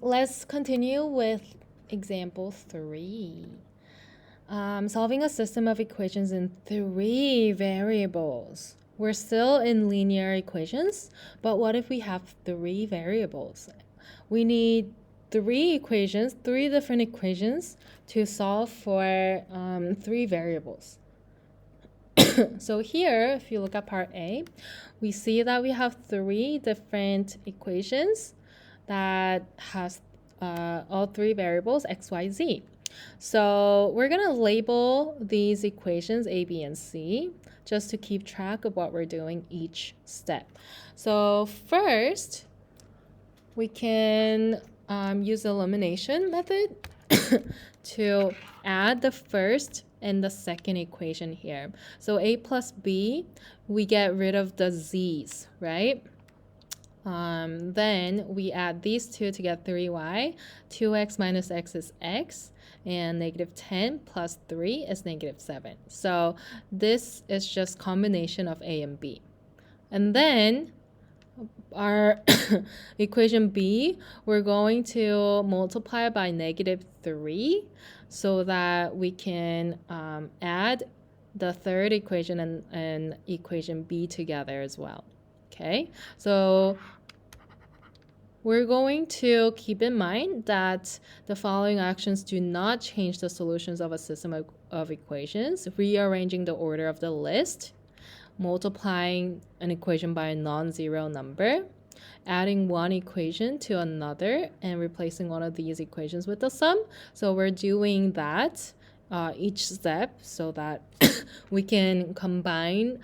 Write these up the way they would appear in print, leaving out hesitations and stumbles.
Let's continue with example 3. Solving a system of equations in 3 variables. We're still in linear equations, but what if we have 3 variables? We need 3 different equations to solve for 3 variables. So here, if you look at part A, we see that we have 3 different equations that has all 3 variables x, y, z. So we're going to label these equations A, B, and C just to keep track of what we're doing each step. So first, we can use the elimination method to add the first and the second equation here. So A plus B, we get rid of the z's, right? Then we add these two to get 3y. 2x minus x is x, and negative 10 plus 3 is negative 7. So this is just combination of A and B. And then our equation B, we're going to multiply by negative 3 so that we can add the third equation and equation B together as well. Okay, so we're going to keep in mind that the following actions do not change the solutions of a system of equations. Rearranging the order of the list, multiplying an equation by a non-zero number, adding one equation to another, and replacing one of these equations with a sum. So we're doing that each step so that we can combine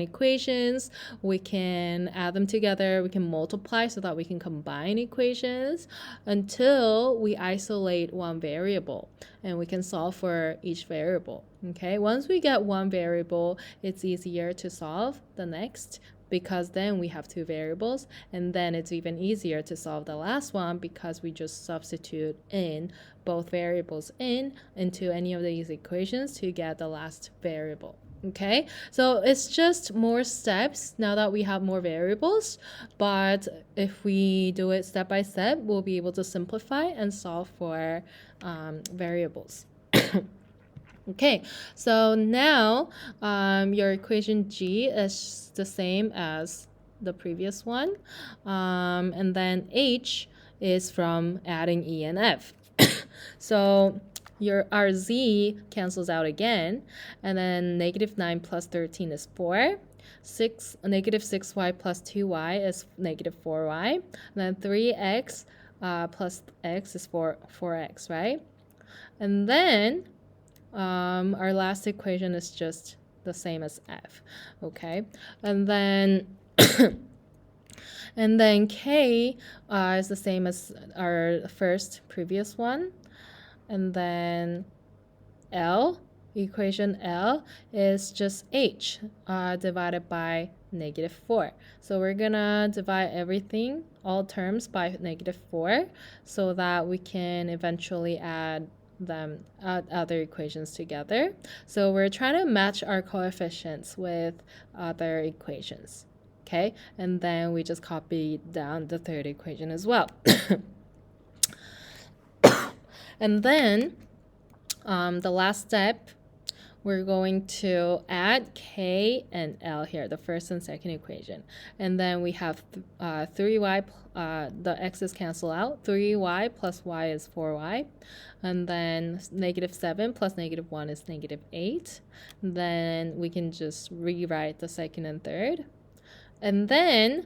equations, we can add them together, we can multiply so that we can combine equations until we isolate one variable, and we can solve for each variable. Okay, once we get one variable, it's easier to solve the next because then we have 2 variables, and then it's even easier to solve the last one because we just substitute in both variables into any of these equations to get the last variable. Okay, so it's just more steps now that we have more variables, but if we do it step by step, we'll be able to simplify and solve for variables. Okay, so now your equation G is the same as the previous one, and then H is from adding E and F. So our Z cancels out again, and then negative 9 plus 13 is 4. Negative 6y plus 2y is negative 4y. And then 3x plus x is 4x, right? And then our last equation is just the same as F, okay? And then and then K is the same as our previous one. And then equation L is just H divided by negative 4. So we're gonna divide everything, all terms, by negative 4 so that we can eventually add other equations together. So we're trying to match our coefficients with other equations. Okay, and then we just copy down the third equation as well. And then the last step, we're going to add K and L here, the first and second equation. And then we have 3y, the x's cancel out. 3y plus y is 4y. And then negative 7 plus negative 1 is negative 8. Then we can just rewrite the second and third. And then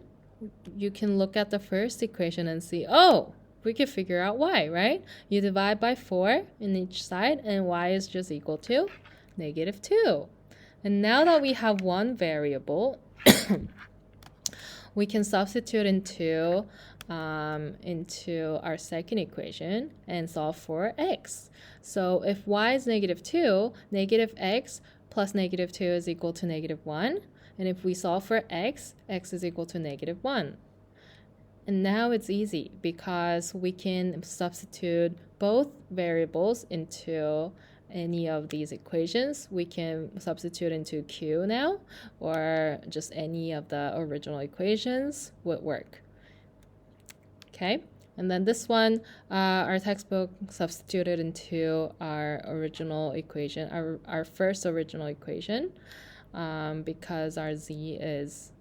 you can look at the first equation and see, oh, we can figure out y, right? You divide by 4 in each side, and y is just equal to negative 2. And now that we have one variable, we can substitute into our second equation and solve for x. So if y is negative 2, negative x plus negative 2 is equal to negative 1. And if we solve for x, x is equal to negative 1. And now it's easy because we can substitute both variables into any of these equations. We can substitute into Q now, or just any of the original equations would work. Okay, And then this one, our textbook substituted into our original equation, our first original equation, because our z is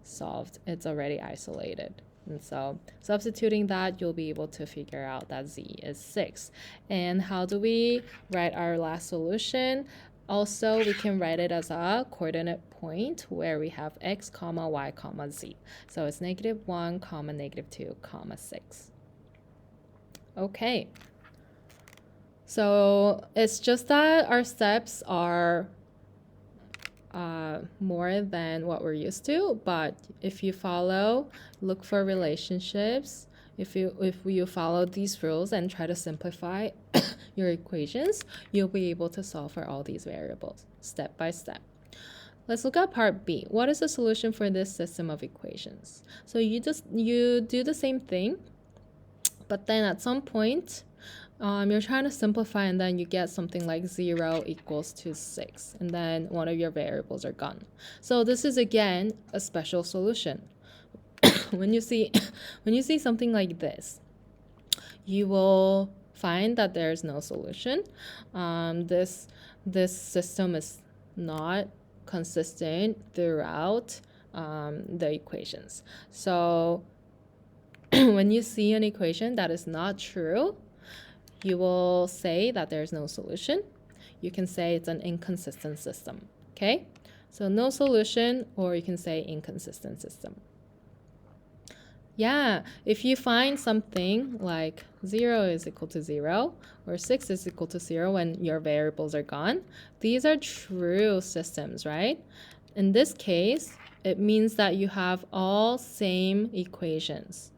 solved. It's already isolated. And so substituting that, you'll be able to figure out that z is 6. And how do we write our last solution? Also, we can write it as a coordinate point where we have x, comma, y, comma, z. So it's -1, comma, -2, comma, 6. Okay. So it's just that our steps are more than what we're used to, but if you look for relationships, if you follow these rules and try to simplify your equations, you'll be able to solve for all these variables step by step. Let's look at part B. What is the solution for this system of equations? So you do the same thing, but then at some point you're trying to simplify, and then you get something like 0 equals to 6, and then one of your variables are gone. So this is again a special solution. When you see something like this, you will find that there's no solution. This system is not consistent throughout the equations. So when you see an equation that is not true, you will say that there's no solution. You can say it's an inconsistent system, okay? So no solution, or you can say inconsistent system. Yeah, if you find something like 0 is equal to 0 or 6 is equal to 0 when your variables are gone, these are true systems, right? In this case, it means that you have all same equations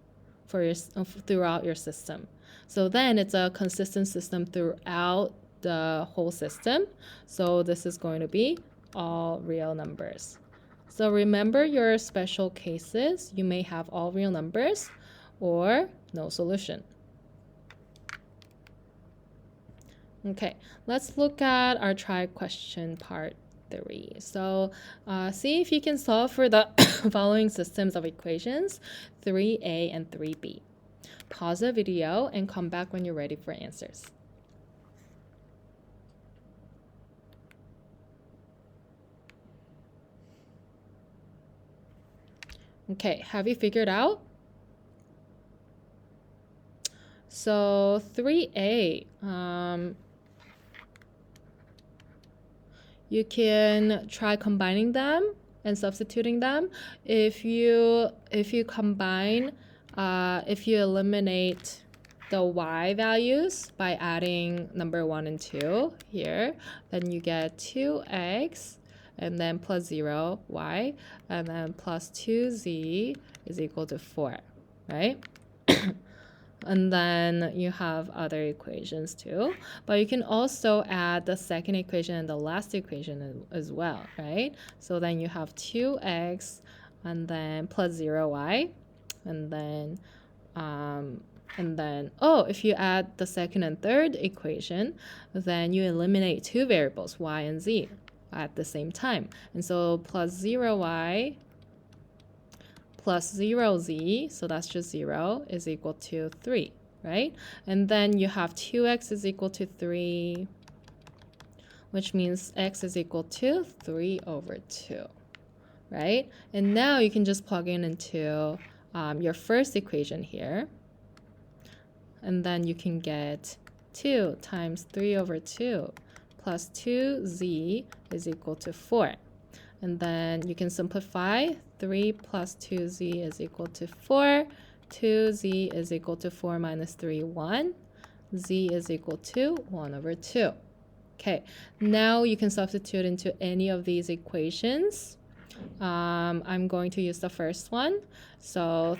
throughout your system. So then it's a consistent system throughout the whole system. So this is going to be all real numbers. So remember your special cases. You may have all real numbers or no solution. Okay, let's look at our try question part 3. So see if you can solve for the following systems of equations, 3a and 3b. Pause the video and come back when you're ready for answers. Okay, have you figured out? So 3a, you can try combining them and substituting them. If you combine, if you eliminate the y values by adding number 1 and 2 here, then you get 2x and then plus 0 y, and then plus 2z is equal to 4, right? And then you have other equations too, but you can also add the second equation and the last equation as well, right? So then you have 2x and then plus 0y, and then if you add the second and third equation, then you eliminate two variables, y and z, at the same time. And so plus 0y plus 0z, so that's just 0, is equal to 3, right? And then you have 2x is equal to 3, which means x is equal to 3 over 2, right? And now you can just plug into your first equation here, and then you can get 2 times 3 over 2 plus 2z is equal to 4. And then you can simplify. 3 plus 2z is equal to 4. 2z is equal to 4 minus 3, 1. Z is equal to 1 over 2. Okay, now you can substitute into any of these equations. I'm going to use the first one. So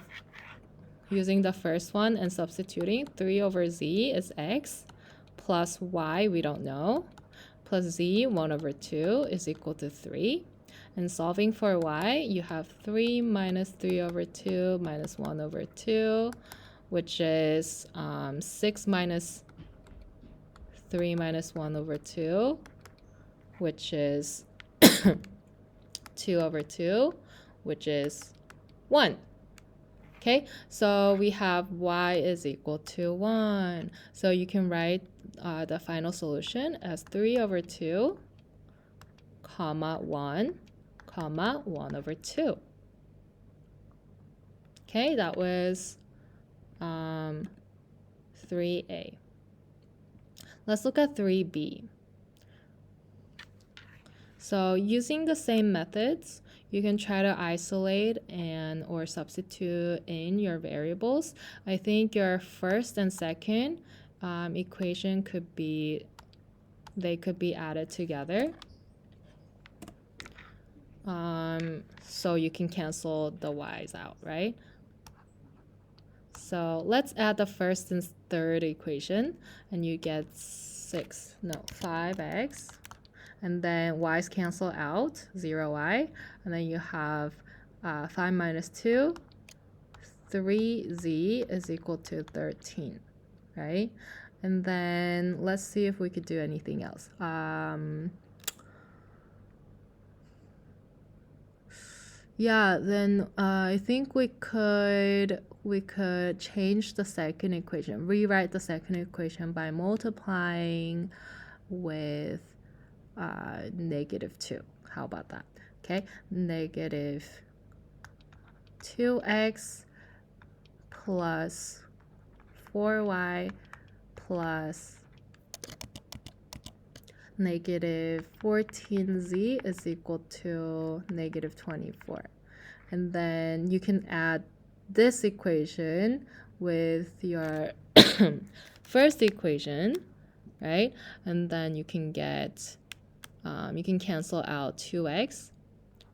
using the first one and substituting, 3 over z is x, plus y, we don't know, plus z, 1 over 2, is equal to 3. And solving for y, you have 3 minus 3 over 2 minus 1 over 2, which is 6 minus 3 minus 1 over 2, which is 2 over 2, which is 1. Okay, so we have y is equal to 1. So you can write the final solution as 3 over 2, comma 1, comma 1 over 2. Okay, that was 3a. Let's look at 3b. So using the same methods, you can try to isolate and or substitute in your variables. I think your first and second equation could be added together. So you can cancel the y's out, right? So let's add the first and third equation, and you get 5x. And then y's cancel out, 0y. And then you have 5 minus 2, 3z is equal to 13, right? And then let's see if we could do anything else. Yeah, then I think we could change the second equation, rewrite the second equation by multiplying with -2. How about that? Okay, negative 2x plus 4y plus negative 14z is equal to negative 24. And then you can add this equation with your first equation, right? And then you can get, you can cancel out 2x,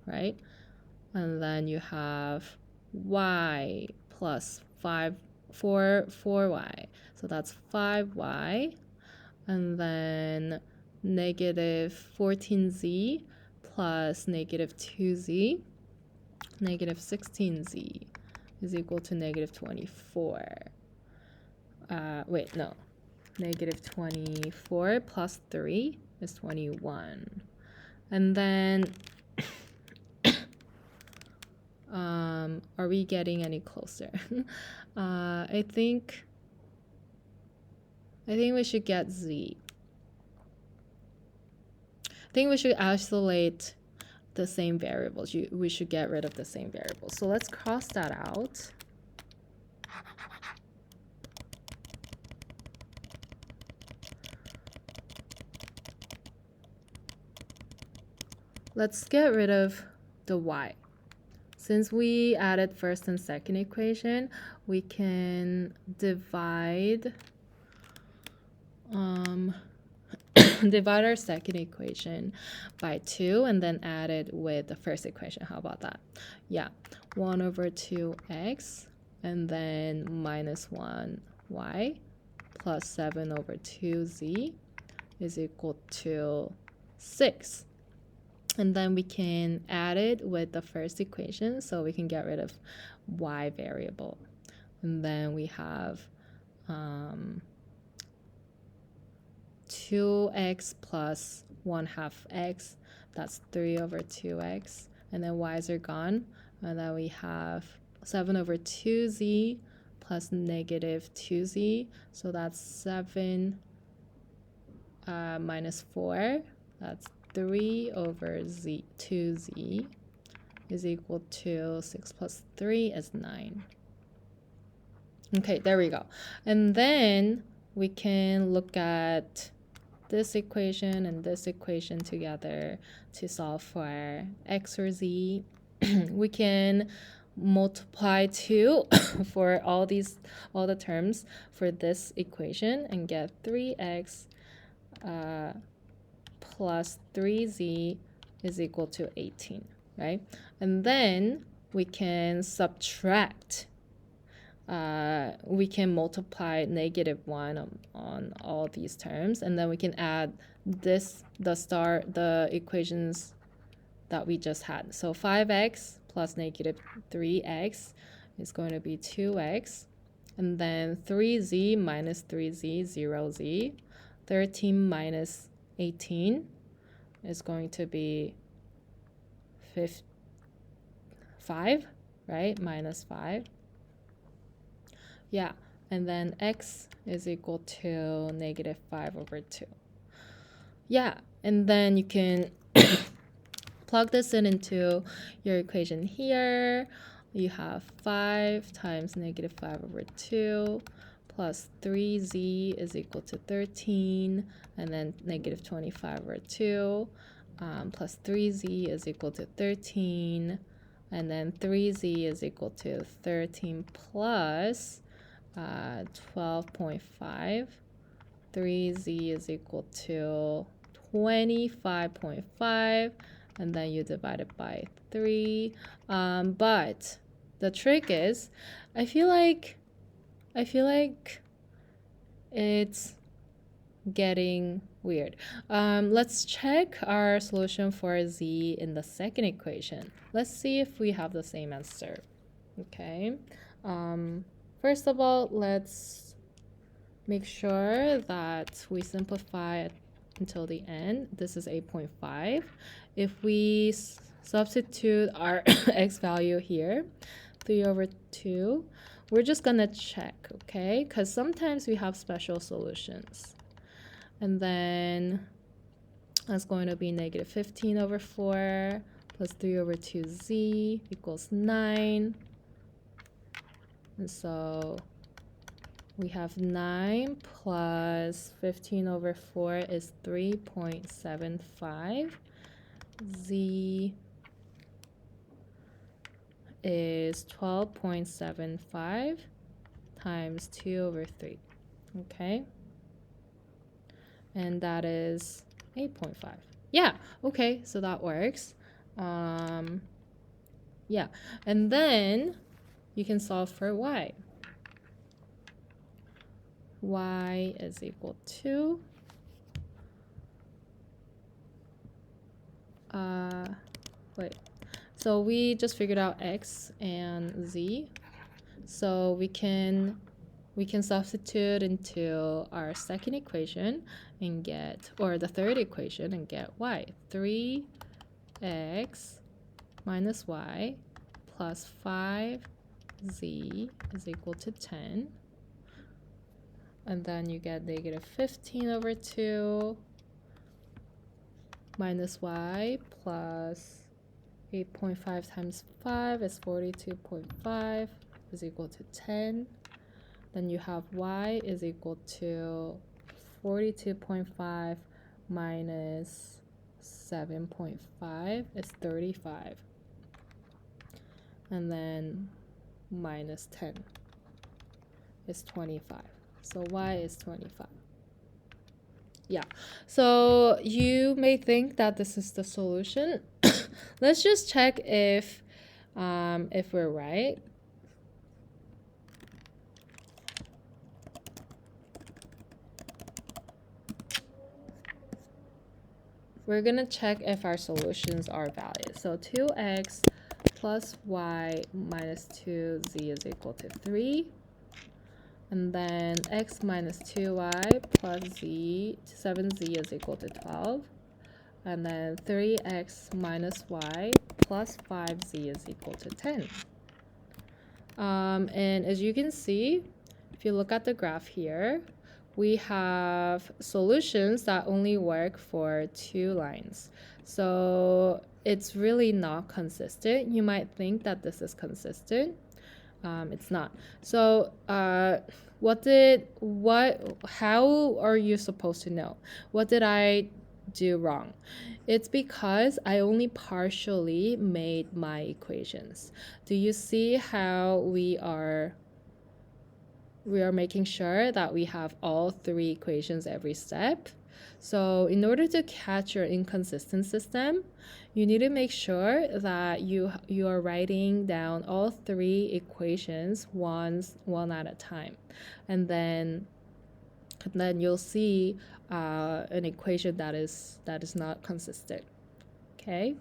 right? And then you have y plus 4y. So that's 5y. And then negative 14z plus negative 2z, negative 16z is equal to negative 24. Negative 24 plus 3 is 21. And then, are we getting any closer? I think we should get z. I think we should isolate the same variables. We should get rid of the same variables. So let's cross that out. Let's get rid of the y. Since we added first and second equation, we can divide divide our second equation by 2 and then add it with the first equation. How about that? Yeah, 1 over 2x and then minus 1y plus 7 over 2z is equal to 6. And then we can add it with the first equation, so we can get rid of y variable. And then we have 2x plus 1/2 x, that's 3 over 2x, and then y's are gone, and then we have 7 over 2z plus negative 2z, so that's 7 minus 4, that's 3 over 2z is equal to 6 plus 3 is 9. Okay, there we go. And then we can look at this equation and this equation together to solve for x or z. We can multiply 2 for all the terms for this equation and get 3x plus 3z is equal to 18, right? And then we can subtract. We can multiply -1 on all these terms, and then we can add the equations that we just had. So 5x plus negative 3x is going to be 2x, and then 3z minus 3z, 0z. 13 minus 18 is going to be 5, right? Minus 5. Yeah, and then x is equal to negative 5 over 2. Yeah, and then you can plug this into your equation here. You have 5 times negative 5 over 2 plus 3z is equal to 13, and then negative 25 over 2 plus 3z is equal to 13, and then 3z is equal to 13 plus 12.5. 3z is equal to 25.5, and then you divide it by 3. But the trick is, I feel like it's getting weird. Let's check our solution for z in the second equation. Let's see if we have the same answer. Okay. First of all, let's make sure that we simplify until the end. This is 8.5. If we substitute our x value here, 3 over 2, we're just gonna check, okay? Because sometimes we have special solutions. And then that's going to be negative 15 over 4 plus 3 over 2z equals 9. And so we have 9 plus 15 over 4 is 3.75. Z is 12.75 times 2 over 3. Okay? And that is 8.5. Yeah, okay, so that works. Yeah, and then you can solve for y. Y is equal to so we just figured out x and z, so we can substitute into our second equation and get, or the third equation, and get y. 3x minus y plus 5z is equal to 10. And then you get negative 15 over 2 minus y plus 8.5 times 5 is 42.5 is equal to 10. Then you have y is equal to 42.5 minus 7.5 is 35. And then minus 10 is 25. So y is 25. Yeah, so you may think that this is the solution. Let's just check if we're right. We're gonna check if our solutions are valid. So 2x plus y minus 2z is equal to 3. And then x minus 2y plus z, 7z is equal to 12. And then 3x minus y plus 5z is equal to 10. And as you can see, if you look at the graph here, we have solutions that only work for 2 lines. So it's really not consistent. You might think that this is consistent. It's not. So how are you supposed to know? What did I do wrong? It's because I only partially made my equations. Do you see how we are making sure that we have all 3 equations every step? So in order to catch your inconsistent system, you need to make sure that you are writing down all 3 equations one at a time, and then you'll see an equation that is not consistent. Okay.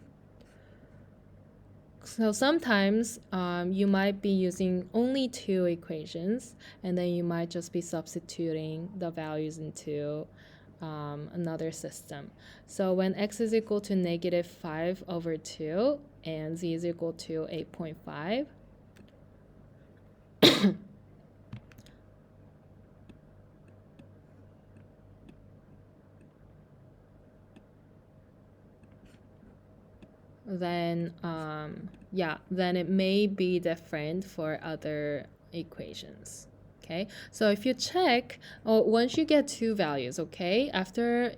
So sometimes you might be using only 2 equations, and then you might just be substituting the values into another system. So when x is equal to negative 5 over 2 and z is equal to 8.5, then then it may be different for other equations. Okay, so if you check, once you get two values, okay,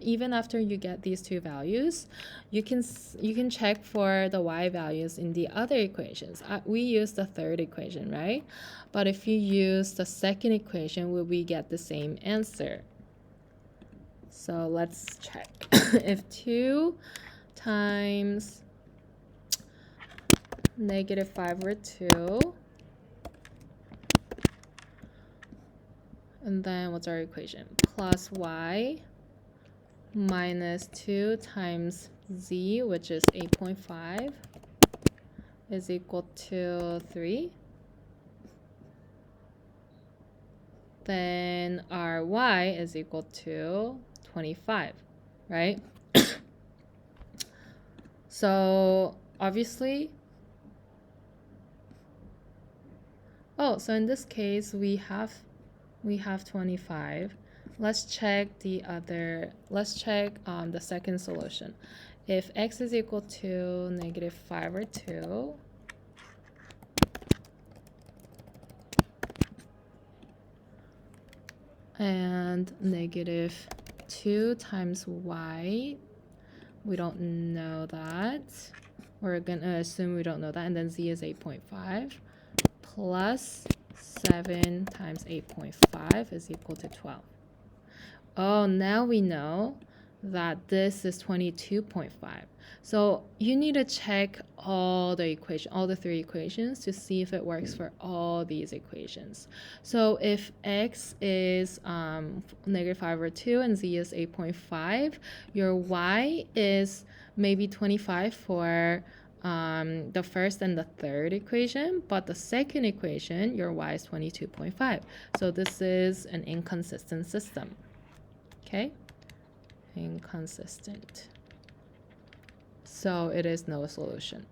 even after you get these two values, you can check for the y values in the other equations. We use the third equation, right? But if you use the second equation, will we get the same answer? So let's check. If 2 times -5 over 2, and then what's our equation? Plus y minus 2 times z, which is 8.5, is equal to 3. Then our y is equal to 25, right? So obviously, so in this case we have 25. Let's check the second solution. If x is equal to -5 over 2, and -2 times y, we don't know that. We're gonna assume we don't know that, and then z is 8.5 plus 7 times 8.5 is equal to 12. Oh, now we know that this is 22.5. So you need to check all the three equations to see if it works for all these equations. So if x is -5 over 2 and z is 8.5, your y is maybe 25 for the first and the third equation, but the second equation, your y is 22.5. So this is an inconsistent system. Okay, inconsistent. So it is no solution.